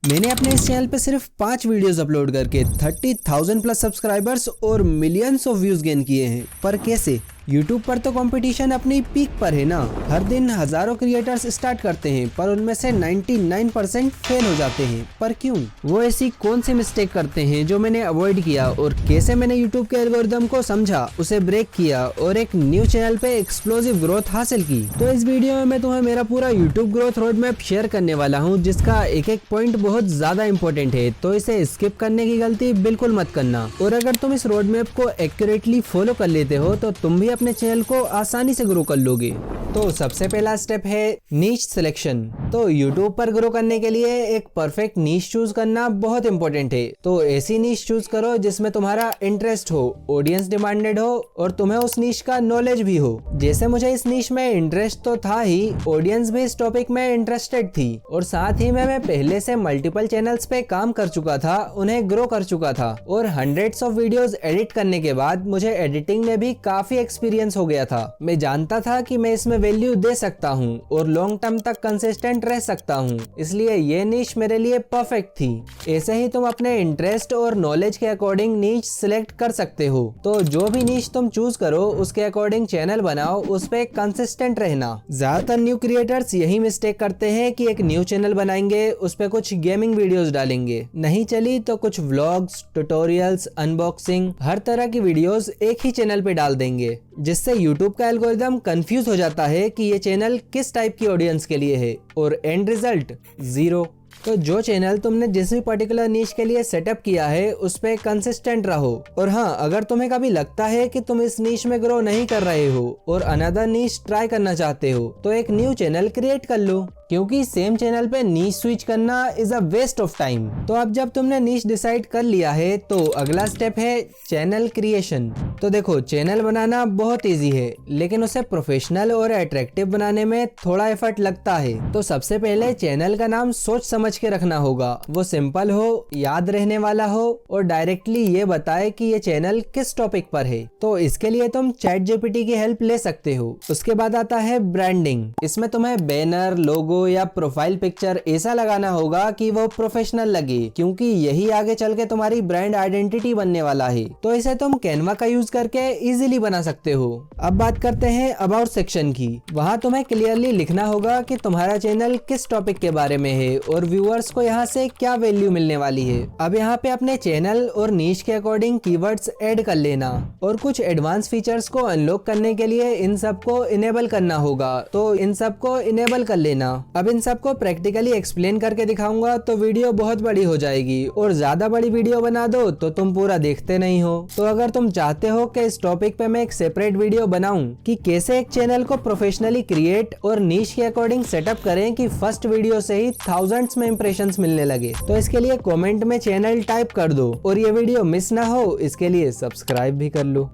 मैंने अपने इस चैनल पे सिर्फ 5 वीडियोस अपलोड करके 30,000 प्लस सब्सक्राइबर्स और मिलियंस ऑफ व्यूज गेन किए हैं। पर कैसे? YouTube पर तो कंपटीशन अपनी पीक पर है ना। हर दिन हजारों क्रिएटर्स स्टार्ट करते हैं पर उनमें से 99% फेल हो जाते हैं। पर क्यों? वो ऐसी कौन सी मिस्टेक करते हैं जो मैंने अवॉइड किया और कैसे मैंने YouTube के एल्गोरिदम को समझा, उसे ब्रेक किया और एक न्यू चैनल पे एक्सप्लोसिव ग्रोथ हासिल की। तो इस वीडियो में मैं तुम्हें मेरा पूरा YouTube growth road map share करने वाला हूँ, जिसका एक एक पॉइंट बहुत ज्यादा इंपॉर्टेंट है। तो इसे स्किप करने की गलती बिल्कुल मत करना। और अगर तुम इस रोड मैप को एक्यूरेटली फॉलो कर लेते हो तो तुम भी अपने चैनल को आसानी से ग्रो कर लोगे। तो सबसे पहला स्टेप है नीश सिलेक्शन। तो YouTube पर ग्रो करने के लिए एक परफेक्ट नीश चूज करना बहुत इंपॉर्टेंट है। तो ऐसी नीश चूज करो जिसमें तुम्हारा इंटरेस्ट हो, ऑडियंस डिमांडेड हो और तुम्हें उस नीश का नॉलेज भी हो। जैसे मुझे इस नीश में इंटरेस्ट तो था ही, ऑडियंस भी इस टॉपिक में इंटरेस्टेड थी और साथ ही में मैं पहले से मल्टीपल चैनल्स पे काम कर चुका था, उन्हें ग्रो कर चुका था और हंड्रेड्स ऑफ वीडियोस एडिट करने के बाद मुझे एडिटिंग में भी काफी एक्सपीरियंस हो गया था। मैं जानता था कि मैं इसमें वैल्यू दे सकता हूँ और लॉन्ग टर्म तक कंसिस्टेंट रह सकता हूँ, इसलिए ये नीश मेरे लिए परफेक्ट थी। ऐसे ही तुम अपने इंटरेस्ट और नॉलेज के अकॉर्डिंग नीश सिलेक्ट कर सकते हो। तो जो भी नीश तुम चूज करो उसके अकॉर्डिंग चैनल बनाओ, उस पे कंसिस्टेंट रहना। ज्यादातर न्यू क्रिएटर्स यही मिस्टेक करते हैं कि एक न्यू चैनल बनाएंगे, उस पे कुछ गेमिंग वीडियोस डालेंगे, नहीं चली तो कुछ व्लॉग्स, ट्यूटोरियल्स, अनबॉक्सिंग, हर तरह की वीडियोस एक ही चैनल पे डाल देंगे, जिससे YouTube का एल्गोरिदम कंफ्यूज हो जाता है कि ये चैनल किस टाइप की ऑडियंस के लिए है और एंड रिजल्ट 0। तो जो चैनल तुमने जिस भी पर्टिकुलर नीश के लिए सेटअप किया है उस पे कंसिस्टेंट रहो। और हाँ, अगर तुम्हें कभी लगता है कि तुम इस नीश में ग्रो नहीं कर रहे हो और अनदर नीश ट्राई करना चाहते हो तो एक न्यू चैनल क्रिएट कर लो, क्योंकि सेम चैनल पे नीश स्विच करना is a waste of time. तो अब जब तुमने नीश डिसाइड कर लिया है तो अगला स्टेप है चैनल क्रिएशन। तो देखो, चैनल बनाना बहुत इजी है लेकिन उसे प्रोफेशनल और अट्रैक्टिव बनाने में थोड़ा एफर्ट लगता है। तो सबसे पहले चैनल का नाम सोच समझ के रखना होगा, वो सिंपल हो, याद रहने वाला हो और डायरेक्टली ये बताए कि ये चैनल किस टॉपिक पर है। तो इसके लिए तुम चैट जीपीटी की हेल्प ले सकते हो। उसके बाद आता है ब्रांडिंग। इसमें तुम्हें बैनर, लोगो या प्रोफाइल पिक्चर ऐसा लगाना होगा कि वो प्रोफेशनल लगे, क्योंकि यही आगे चल के तुम्हारी ब्रांड आइडेंटिटी बनने वाला है। तो इसे तुम कैनवा का यूज करके इजीली बना सकते हो। अब बात करते हैं अबाउट सेक्शन की। वहाँ तुम्हें क्लियरली लिखना होगा कि तुम्हारा चैनल किस टॉपिक के बारे में है और व्यूअर्स को यहाँ से क्या वैल्यू मिलने वाली है। अब यहाँ पे अपने चैनल और नीश के अकॉर्डिंग कीवर्ड्स ऐड कर लेना और कुछ एडवांस फीचर्स को अनलॉक करने के लिए इन सबको इनेबल करना होगा। तो इन सबको इनेबल कर लेना। अब इन सबको प्रैक्टिकली एक्सप्लेन करके दिखाऊंगा तो वीडियो बहुत बड़ी हो जाएगी और ज्यादा बड़ी वीडियो बना दो तो तुम पूरा देखते नहीं हो। तो अगर तुम चाहते हो कि इस टॉपिक पे मैं एक सेपरेट वीडियो बनाऊं कि कैसे एक चैनल को प्रोफेशनली क्रिएट और नीश के अकॉर्डिंग सेटअप करें कि फर्स्ट वीडियो से ही थाउजेंड्स में इंप्रेशंस मिलने लगे, तो इसके लिए कमेंट में चैनल टाइप कर दो और ये वीडियो मिस ना हो इसके लिए सब्सक्राइब भी कर लो।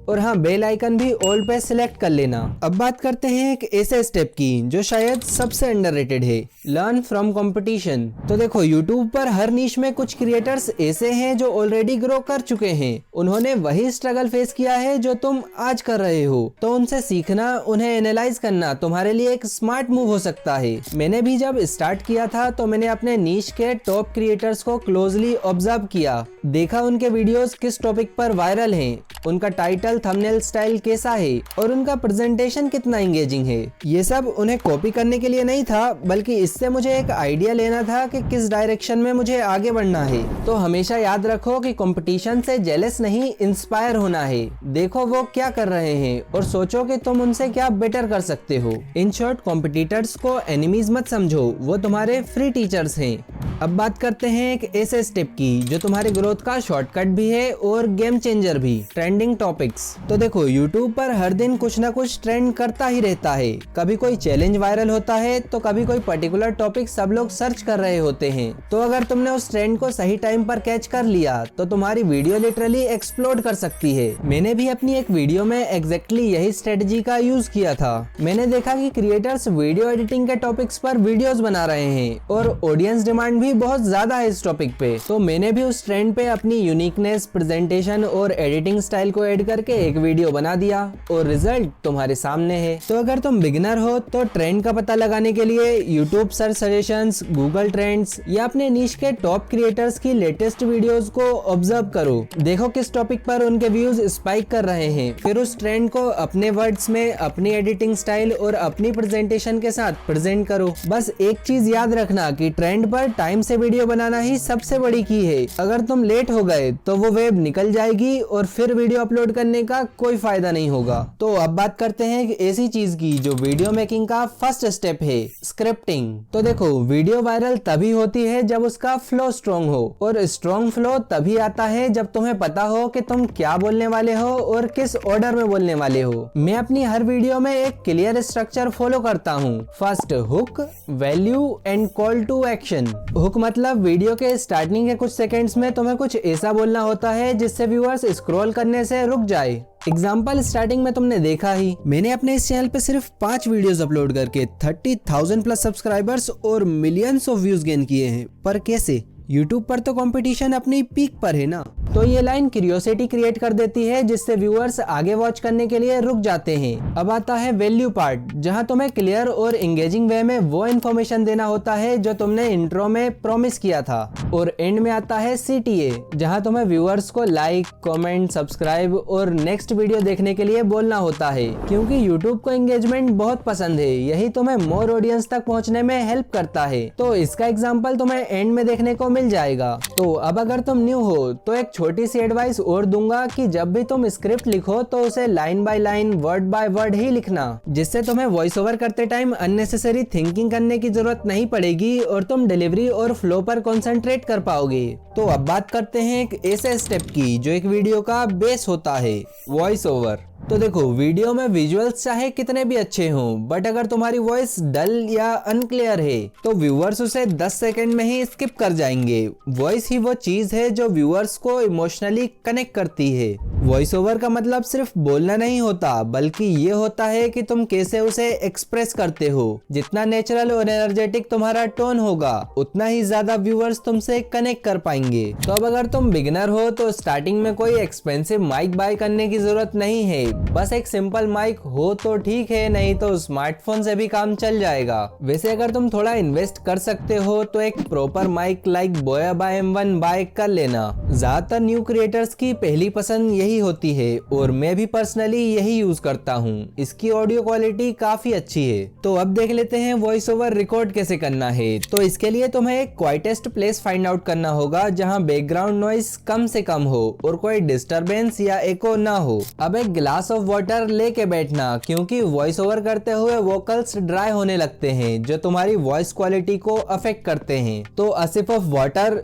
और हाँ, बेल आइकन भी ऑल पे सिलेक्ट कर लेना। अब बात करते हैं एक ऐसे स्टेप की जो शायद सबसे अंडररेटेड है, लर्न फ्रॉम कंपटीशन। तो देखो, YouTube पर हर नीश में कुछ क्रिएटर्स ऐसे हैं जो ऑलरेडी ग्रो कर चुके हैं। उन्होंने वही स्ट्रगल फेस किया है जो तुम आज कर रहे हो। तो उनसे सीखना, उन्हें एनालाइज करना तुम्हारे लिए एक स्मार्ट मूव हो सकता है। मैंने भी जब स्टार्ट किया था तो मैंने अपने नीश के टॉप क्रिएटर्स को क्लोजली ऑब्जर्व किया, देखा उनके वीडियोस किस टॉपिक पर वायरल हैं, उनका टाइटल, थंबनेल स्टाइल कैसा है और उनका प्रेजेंटेशन कितना एंगेजिंग है। ये सब उन्हें कॉपी करने के लिए नहीं था, बल्कि इससे मुझे एक आइडिया लेना था कि किस डायरेक्शन में मुझे आगे बढ़ना है। तो हमेशा याद रखो कि कंपटीशन से जेलस नहीं, इंस्पायर होना है। देखो वो क्या कर रहे हैं और सोचो कि तुम उनसे क्या बेटर कर सकते हो। इन शॉर्ट, कॉम्पिटिटर्स को एनिमीज मत समझो, वो तुम्हारे फ्री टीचर्स हैं। अब बात करते हैं एक ऐसे स्टेप की जो तुम्हारे ग्रोथ का शॉर्टकट भी है और गेम चेंजर भी, ट्रेंडिंग टॉपिक्स। तो देखो, YouTube पर हर दिन कुछ ना कुछ ट्रेंड करता ही रहता है। कभी कोई चैलेंज वायरल होता है तो कभी कोई पर्टिकुलर टॉपिक सब लोग सर्च कर रहे होते हैं। तो अगर तुमने उस ट्रेंड को सही टाइम पर कैच कर लिया तो तुम्हारी वीडियो लिटरली एक्सप्लोड कर सकती है। मैंने भी अपनी एक वीडियो में एग्जैक्टली यही स्ट्रेटजी का यूज किया था। मैंने देखा कि क्रिएटर्स वीडियो एडिटिंग के टॉपिक्स पर वीडियोस बना रहे हैं और ऑडियंस डिमांड भी बहुत ज्यादा है इस टॉपिक पे। तो मैंने भी उस ट्रेंड पे अपनी यूनिकनेस, प्रेजेंटेशन और एडिटिंग स्टाइल को ऐड करके करके एक वीडियो बना दिया और रिजल्ट तुम्हारे सामने है। तो अगर तुम बिगिनर हो तो ट्रेंड का पता लगाने के लिए YouTube search suggestions, Google trends या अपने नीश के टॉप क्रिएटर्स की लेटेस्ट वीडियोस को ऑब्जर्व करो। देखो किस टॉपिक पर उनके व्यूज स्पाइक कर रहे हैं, फिर उस ट्रेंड को अपने वर्ड्स में, अपनी एडिटिंग स्टाइल और अपनी प्रेजेंटेशन के साथ प्रेजेंट करो। बस एक चीज याद रखना कि ट्रेंड पर टाइम से वीडियो बनाना ही सबसे बड़ी की है। अगर तुम लेट हो गए तो वो वेब निकल जाएगी और फिर वीडियो अपलोड करने का कोई फायदा नहीं होगा। तो अब बात करते हैं एक ऐसी चीज की जो वीडियो मेकिंग का फर्स्ट स्टेप है, स्क्रिप्टिंग। तो देखो, वीडियो वायरल तभी होती है जब उसका फ्लो स्ट्रॉन्ग हो, और स्ट्रॉन्ग फ्लो तभी आता है जब तुम्हें पता हो कि तुम क्या बोलने वाले हो और किस ऑर्डर में बोलने वाले हो। मैं अपनी हर वीडियो में एक क्लियर स्ट्रक्चर फॉलो करता हूँ। First hook, value and call to action. Hook मतलब वीडियो के स्टार्टिंग के कुछ सेकंड्स में तुम्हें कुछ ऐसा बोलना होता है जिससे व्यूअर्स स्क्रॉल करने से रुक जाए। एग्जाम्पल स्टार्टिंग में तुमने देखा ही, मैंने अपने इस चैनल पे सिर्फ 5 वीडियोस अपलोड करके 30,000 प्लस सब्सक्राइबर्स और मिलियंस ऑफ व्यूज गेन किए हैं। पर कैसे? यूट्यूब पर तो कंपटीशन अपनी पीक पर है ना। तो ये लाइन क्यूरियोसिटी क्रिएट कर देती है जिससे व्यूअर्स आगे वॉच करने के लिए रुक जाते हैं। अब आता है वैल्यू पार्ट, जहां तुम्हें क्लियर और एंगेजिंग वे में वो इन्फॉर्मेशन देना होता है जो तुमने इंट्रो में प्रॉमिस किया था। और एंड में आता है CTA, जहां तुम्हें व्यूअर्स को लाइक, कमेंट, सब्सक्राइब और नेक्स्ट वीडियो देखने के लिए बोलना होता है, क्योंकि यूट्यूब को एंगेजमेंट बहुत पसंद है। यही तुम्हें मोर ऑडियंस तक पहुंचने में हेल्प करता है। तो इसका एग्जाम्पल तुम्हें एंड में देखने को मिल जाएगा। तो अब अगर तुम न्यू हो तो एक छोटी सी एडवाइस और दूंगा कि जब भी तुम स्क्रिप्ट लिखो तो उसे line by line, word by word ही लिखना, जिससे तुम्हें वॉइस ओवर करते टाइम अननेसेसरी थिंकिंग करने की जरूरत नहीं पड़ेगी और तुम डिलीवरी और फ्लो पर कंसंट्रेट कर पाओगे। तो अब बात करते हैं एक ऐसे स्टेप की जो एक वीडियो का बेस होता है, वॉइस ओवर। तो देखो, वीडियो में विजुअल्स चाहे कितने भी अच्छे हों, बट अगर तुम्हारी वॉइस डल या अनक्लियर है तो व्यूअर्स उसे 10 सेकंड में ही स्किप कर जाएंगे। वॉइस ही वो चीज है जो व्यूअर्स को इमोशनली कनेक्ट करती है। वॉइस ओवर का मतलब सिर्फ बोलना नहीं होता, बल्कि ये होता है कि तुम कैसे उसे एक्सप्रेस करते हो। जितना नेचुरल और एनर्जेटिक तुम्हारा टोन होगा, उतना ही ज्यादा व्यूअर्स तुमसे कनेक्ट कर पाएंगे। तो अब अगर तुम बिगिनर हो तो स्टार्टिंग में कोई एक्सपेंसिव माइक बाय करने की जरूरत नहीं है। बस एक सिंपल माइक हो तो ठीक है, नहीं तो स्मार्टफोन से भी काम चल जाएगा। वैसे अगर तुम थोड़ा इन्वेस्ट कर सकते हो तो एक प्रॉपर माइक लाइक बोया M1 बाय कर लेना। ज्यादातर न्यू क्रिएटर्स की पहली पसंद यही होती है और मैं भी पर्सनली यही यूज करता हूँ। इसकी ऑडियो क्वालिटी काफी अच्छी है। तो अब देख लेते हैं वॉइस ओवर रिकॉर्ड कैसे करना है। तो इसके लिए तुम्हें एक क्वाइटेस्ट प्लेस फाइंड आउट करना होगा जहाँ बैकग्राउंड नॉइस कम से कम हो और कोई डिस्टरबेंस या एको ना हो। अब एक गिलास ऑफ वाटर लेके बैठना, क्योंकि वॉइस ओवर करते हुए वोकल्स ड्राई होने लगते हैं जो तुम्हारी वॉइस क्वालिटी को अफेक्ट करते हैं। तो अ सिप ऑफ वाटर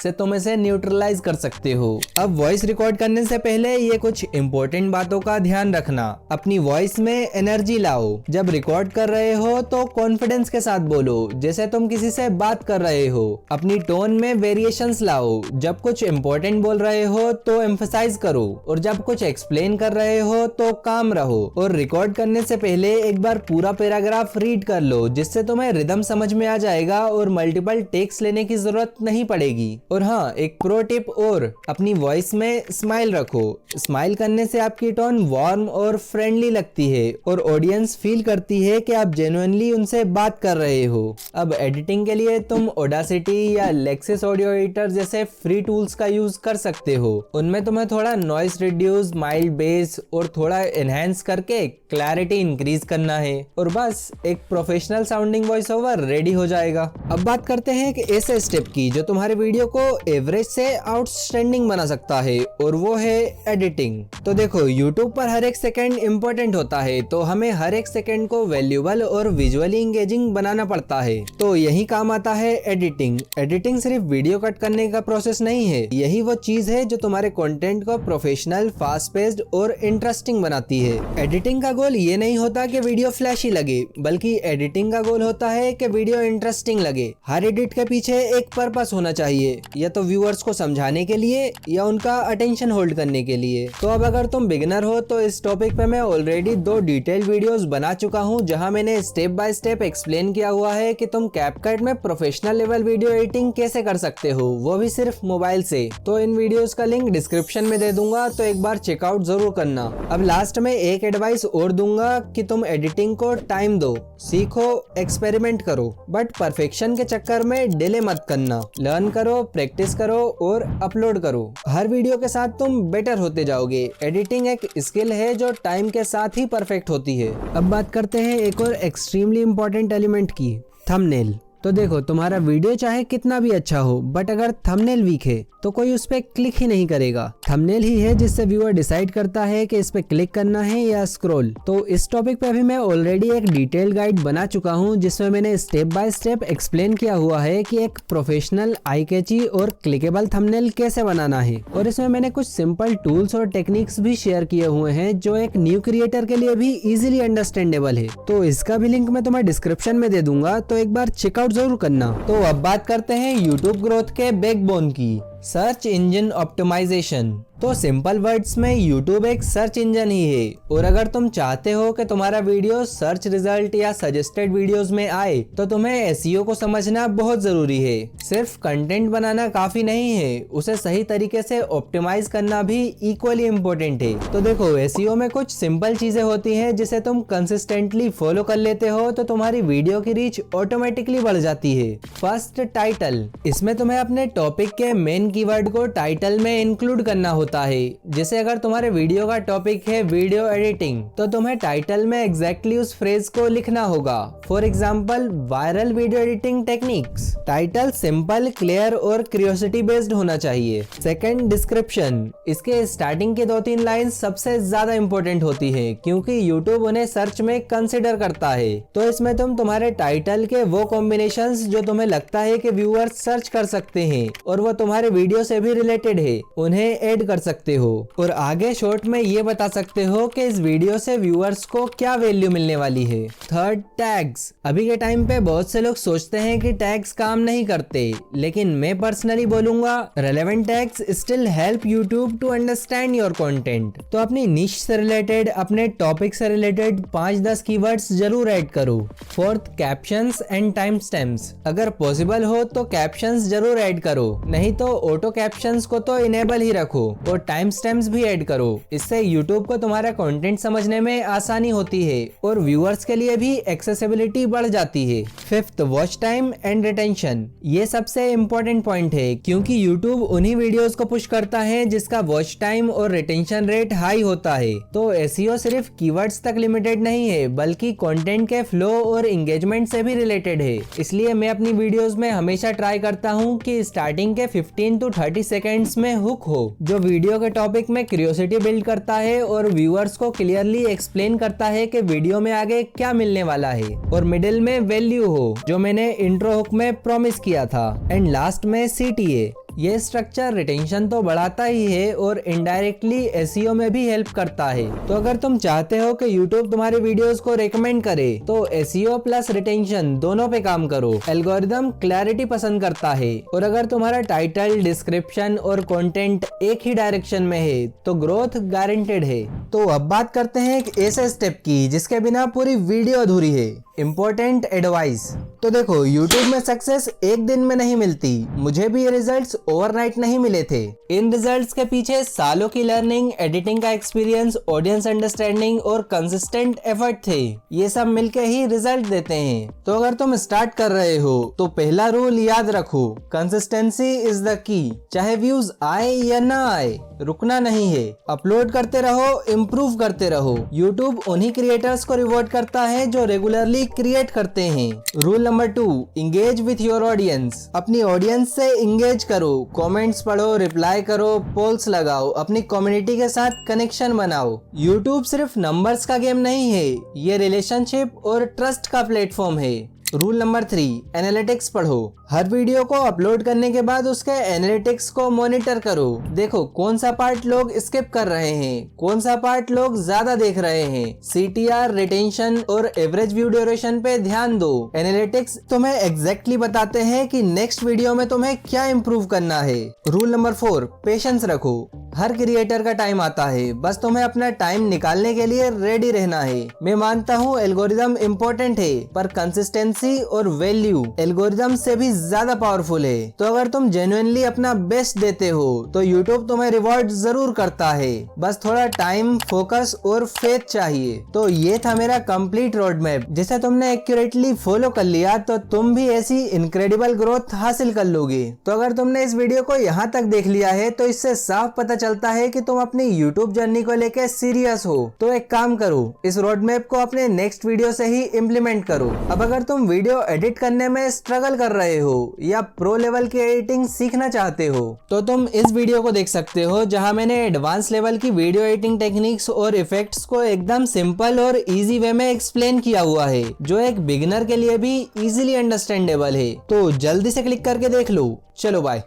से तुम इसे न्यूट्रलाइज कर सकते हो। अब वॉइस रिकॉर्ड करने से पहले ये कुछ इंपॉर्टेंट बातों का ध्यान रखना। अपनी वॉइस में एनर्जी लाओ। जब रिकॉर्ड कर रहे हो तो कॉन्फिडेंस के साथ बोलो, जैसे तुम किसी से बात कर रहे हो। अपनी टोन में वेरिएशंस लाओ। जब कुछ इंपॉर्टेंट बोल रहे हो तो एम्फसाइज करो, और जब कुछ एक्सप्लेन कर रहे हो तो काम रहो। और रिकॉर्ड करने से पहले एक बार पूरा पैराग्राफ रीड कर लो, जिससे तुम्हें रिदम समझ में आ जाएगा और मल्टीपल टेक्स लेने की जरूरत नहीं पड़ेगी। और हाँ, एक प्रो टिप और, अपनी वॉइस में स्माइल रखो। स्माइल करने से आपकी टोन वार्म और फ्रेंडली लगती है और ऑडियंस फील करती है कि आप जेन्युइनली उनसे बात कर रहे हो। अब एडिटिंग के लिए तुम ऑडासिटी या लेक्सिस ऑडियो एडिटर जैसे फ्री टूल्स का यूज कर सकते हो। उनमें तुम्हें थोड़ा नॉइस रिड्यूस, माइल्ड बेस और थोड़ा एनहेंस करके क्लैरिटी इंक्रीज करना है, और बस एक professional sounding voice over ready हो जाएगा। अब बात करते हैं एक ऐसे स्टेप की जो तुम्हारे वीडियो को एवरेज से आउटस्टैंडिंग बना सकता है, और वो है एडिटिंग। तो देखो, YouTube पर हर एक सेकंड इंपॉर्टेंट होता है, तो हमें हर एक सेकंड को वैल्यूएबल और विजुअली इंगेजिंग बनाना पड़ता है। तो यही काम आता है एडिटिंग। एडिटिंग सिर्फ वीडियो कट करने का प्रोसेस नहीं है, यही वो चीज है जो तुम्हारे कंटेंट को प्रोफेशनल, फास्ट पेस्ड और इंटरेस्टिंग बनाती है। एडिटिंग का गोल ये नहीं होता कि वीडियो फ्लैशी लगे, बल्कि एडिटिंग का गोल होता है कि वीडियो इंटरेस्टिंग लगे। हर एडिट के पीछे एक पर्पस होना चाहिए। या तो व्यूअर्स को समझाने के लिए या उनका अटेंशन होल्ड करने के लिए। तो अब अगर तुम बिगिनर हो तो इस टॉपिक पे मैं ऑलरेडी 2 डिटेल्ड वीडियोस बना चुका हूँ, जहाँ मैंने स्टेप बाय स्टेप एक्सप्लेन किया हुआ है कि तुम कैपकट में प्रोफेशनल लेवल वीडियो एडिटिंग कैसे कर सकते हो, वो भी सिर्फ मोबाइल से। तो इन वीडियोस का लिंक डिस्क्रिप्शन में दे दूंगा, तो एक बार चेकआउट जरूर करना। अब लास्ट में एक एडवाइस और दूंगा कि तुम एडिटिंग को टाइम दो, सीखो, एक्सपेरिमेंट करो, बट परफेक्शन के चक्कर में डिले मत करना। लर्न करो, प्रैक्टिस करो और अपलोड करो। हर वीडियो के साथ तुम बेटर होते जाओगे। एडिटिंग एक स्किल है जो टाइम के साथ ही परफेक्ट होती है। अब बात करते हैं एक और एक्सट्रीमली इम्पोर्टेंट एलिमेंट की, थंबनेल। तो देखो, तुम्हारा वीडियो चाहे कितना भी अच्छा हो, बट अगर थंबनेल वीक है तो कोई उस पे क्लिक ही नहीं करेगा। थंबनेल ही है जिससे व्यूअर डिसाइड करता है कि इस पे क्लिक करना है या स्क्रॉल। तो इस टॉपिक पे भी मैं ऑलरेडी एक डिटेल गाइड बना चुका हूँ, जिसमें मैंने स्टेप बाय स्टेप एक्सप्लेन किया हुआ है कि एक प्रोफेशनल, आई कैची और क्लिकेबल थंबनेल कैसे बनाना है। और इसमें मैंने कुछ सिंपल टूल्स और टेक्निक्स भी शेयर किए हुए हैं जो एक न्यू क्रिएटर के लिए भी इजीली अंडरस्टैंडेबल है। तो इसका भी लिंक मैं तुम्हें डिस्क्रिप्शन में दे दूंगा, तो एक बार चेकआउट जरूर करना। तो अब बात करते हैं यूट्यूब ग्रोथ के बैकबोन की, सर्च इंजन ऑप्टिमाइजेशन। तो सिंपल वर्ड्स में यूट्यूब एक सर्च इंजन ही है, और अगर तुम चाहते हो कि तुम्हारा वीडियो सर्च रिजल्ट या सजेस्टेड वीडियोस में आए तो तुम्हें एसईओ को समझना बहुत जरूरी है। सिर्फ कंटेंट बनाना काफी नहीं है, उसे सही तरीके से ऑप्टिमाइज करना भी इक्वली इम्पोर्टेंट है। तो देखो, एसईओ में कुछ सिंपल चीजें होती हैं जिसे तुम कंसिस्टेंटली फॉलो कर लेते हो तो तुम्हारी वीडियो की रीच ऑटोमेटिकली बढ़ जाती है। First, title. इसमें तुम्हें अपने टॉपिक के मेन कीवर्ड को टाइटल में इंक्लूड करना होता है। जैसे अगर तुम्हारे वीडियो का टॉपिक है वीडियो एडिटिंग, तो तुम्हें टाइटल में एग्जैक्टली उस फ्रेज को लिखना होगा। For example, viral video editing techniques. Title simple, clear और क्यूरियोसिटी बेस्ड होना चाहिए। Second, description. इसके स्टार्टिंग के 2-3 लाइन सबसे ज्यादा इंपॉर्टेंट होती है, क्योंकि यूट्यूब उन्हें सर्च में कंसिडर करता है। तो इसमें तुम तुम्हारे टाइटल के वो कॉम्बिनेशंस जो तुम्हें लगता है कि व्यूअर्स सर्च कर सकते हैं और वो तुम्हारे वीडियो से भी रिलेटेड है, उन्हें ऐड कर सकते हो। और आगे शॉर्ट में ये बता सकते हो कि इस वीडियो से व्यूअर्स को क्या वैल्यू मिलने वाली है। Third, tags. अभी के टाइम पे बहुत से लोग सोचते हैं कि टैग्स काम नहीं करते, लेकिन मैं पर्सनली बोलूंगा relevant tags still help YouTube to understand your content. तो अपनी निश से रिलेटेड, अपने टॉपिक से रिलेटेड 5-10 कीवर्ड्स जरूर ऐड करो। Fourth, captions and time stamps. अगर पॉसिबल हो तो कैप्शंस जरूर ऐड करो, नहीं तो ऑटो कैप्शंस को तो इनेबल ही रखो और टाइम स्टैम्प्स भी ऐड करो। इससे यूट्यूब को तुम्हारा कंटेंट समझने में आसानी होती है और व्यूअर्स के लिए भी एक्सेसिबिलिटी बढ़ जाती है। Fifth, watch time and retention. ये सबसे इम्पोर्टेंट पॉइंट है, क्योंकि यूट्यूब उन्हीं वीडियोस को पुश करता है जिसका वॉच टाइम और रिटेंशन रेट हाई होता है। तो एसईओ सिर्फ कीवर्ड्स तक लिमिटेड नहीं है, बल्कि कंटेंट के फ्लो और एंगेजमेंट से भी रिलेटेड है। इसलिए मैं अपनी वीडियोस में हमेशा ट्राई करता हूँ कि स्टार्टिंग के 15 to 30 सेकेंड्स में हुक हो, जो वीडियो के टॉपिक में क्यूरियोसिटी बिल्ड करता है और व्यूअर्स को क्लियरली एक्सप्लेन करता है कि वीडियो में आगे क्या मिलने वाला है। और मिडिल में वैल्यू हो, जो मैंने इंट्रो हुक में प्रॉमिस किया था। एंड लास्ट में सीटीए। ये स्ट्रक्चर रिटेंशन तो बढ़ाता ही है और इनडायरेक्टली एसईओ में भी हेल्प करता है। तो अगर तुम चाहते हो कि यूट्यूब तुम्हारे वीडियोस को रेकमेंड करे तो एसईओ प्लस रिटेंशन दोनों पे काम करो। एल्गोरिदम क्लैरिटी पसंद करता है, और अगर तुम्हारा टाइटल, डिस्क्रिप्शन और कंटेंट एक ही डायरेक्शन में है तो ग्रोथ गारंटेड है। तो अब बात करते हैं एक ऐसे स्टेप की जिसके बिना पूरी वीडियो अधूरी है, इम्पोर्टेंट एडवाइस। तो देखो, यूट्यूब में सक्सेस एक दिन में नहीं मिलती। मुझे भी ये रिजल्ट्स ओवरनाइट नहीं मिले थे। इन रिजल्ट्स के पीछे सालों की लर्निंग, एडिटिंग का एक्सपीरियंस, ऑडियंस अंडरस्टैंडिंग और कंसिस्टेंट एफर्ट थे। ये सब मिलके ही रिजल्ट देते हैं। तो अगर तुम स्टार्ट कर रहे हो तो पहला रूल याद रखो, कंसिस्टेंसी इज द की। चाहे व्यूज आए या ना आए, रुकना नहीं है। अपलोड करते रहो, इम्प्रूव करते रहो। यूट्यूब उन्हीं क्रिएटर्स को रिवॉर्ड करता है जो रेगुलरली क्रिएट करते हैं। Rule number 2, engage with your audience. अपनी ऑडियंस से इंगेज करो, कमेंट्स पढ़ो, रिप्लाई करो, पोल्स लगाओ, अपनी कम्युनिटी के साथ कनेक्शन बनाओ। यूट्यूब सिर्फ नंबर्स का गेम नहीं है, ये रिलेशनशिप और ट्रस्ट का प्लेटफॉर्म है। रूल नंबर 3, एनालिटिक्स पढ़ो। हर वीडियो को अपलोड करने के बाद उसके एनालिटिक्स को मॉनिटर करो। देखो कौन सा पार्ट लोग स्किप कर रहे हैं, कौन सा पार्ट लोग ज्यादा देख रहे हैं। CTR, रिटेंशन और एवरेज व्यू ड्यूरेशन पे ध्यान दो। एनालिटिक्स तुम्हें एग्जैक्टली बताते हैं कि नेक्स्ट वीडियो में तुम्हें क्या इम्प्रूव करना है। रूल नंबर 4, पेशेंस रखो। हर क्रिएटर का टाइम आता है, बस तुम्हें अपना टाइम निकालने के लिए रेडी रहना है। मैं मानता हूँ एल्गोरिदम इम्पोर्टेंट है, पर कंसिस्टेंसी और वैल्यू एल्गोरिदम से भी ज्यादा पावरफुल है। तो अगर तुम जेन्युइनली अपना बेस्ट देते हो तो यूट्यूब तुम्हें रिवॉर्ड जरूर करता है। बस थोड़ा टाइम, फोकस और फेथ चाहिए। तो ये था मेरा कंप्लीट रोड मैप, जिसे तुमने एक्यूरेटली फॉलो कर लिया तो तुम भी ऐसी इनक्रेडिबल ग्रोथ हासिल कर लोगे। तो अगर तुमने इस वीडियो को यहाँ तक देख लिया है तो इससे साफ पता चलता है कि तुम अपनी यूट्यूब जर्नी को लेकर सीरियस हो। तो एक काम करो, इस रोड मैप को अपने नेक्स्ट वीडियो से ही इम्प्लीमेंट करो। अब अगर तुम वीडियो एडिट करने में स्ट्रगल कर रहे हो या प्रो लेवल की एडिटिंग सीखना चाहते हो तो तुम इस वीडियो को देख सकते हो, जहां मैंने एडवांस लेवल की वीडियो एडिटिंग टेक्निक्स और इफेक्ट्स को एकदम सिंपल और इजी वे में एक्सप्लेन किया हुआ है, जो एक बिगिनर के लिए भी इजीली अंडरस्टैंडेबल है। तो जल्दी से क्लिक करके देख लो। चलो बाय।